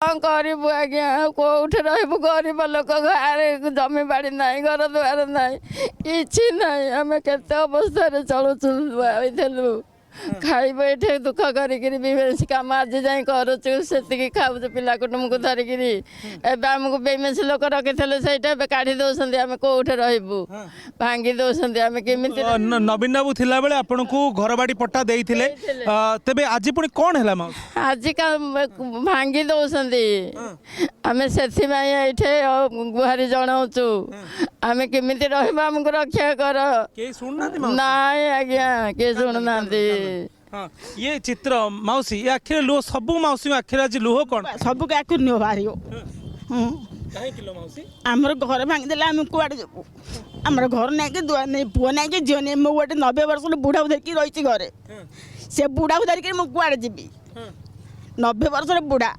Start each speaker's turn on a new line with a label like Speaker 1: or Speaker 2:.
Speaker 1: कौन करू आज्ञा कौटे रही गरीब लोक घर जमी बाड़ी ना घर द्वार ना कि ना आम के अवस्था चलुलु खाइब ये दुख करमेसी कम आज जाए करुचु से खाऊ पिला कुटुम को धरिकी आमको बेमेसी लोक रखी से काढ़ी दौरान आम कौटे रही भांगी दौरान आम केमी
Speaker 2: नवीन बाबू थिला बेले आपन को घर बाड़ी पट्टा देइथिले तबे आज पुणी कौन हैला मा
Speaker 1: आज का भांगी दौरान आम से गुहारी जनाऊँ आम केमी रमको रक्षा कर ना आज्ञा किए शुणुना
Speaker 2: ये चित्र मौसी ये आखिर लुह सब मौसी आखिर आज लुह कौन
Speaker 3: सब आखिर नुह बाहर आमर घर भांगीदे आम कूड़े जाबू आमर घर नहीं कि दुआ नहीं पुआ नहीं कि झील नहीं मो गोटे 90 वर्ष बुढ़ा धरिकी रही घरे से बुढ़ा धरिकी मुझे कूड़े जी 90 वर्ष बुढ़ा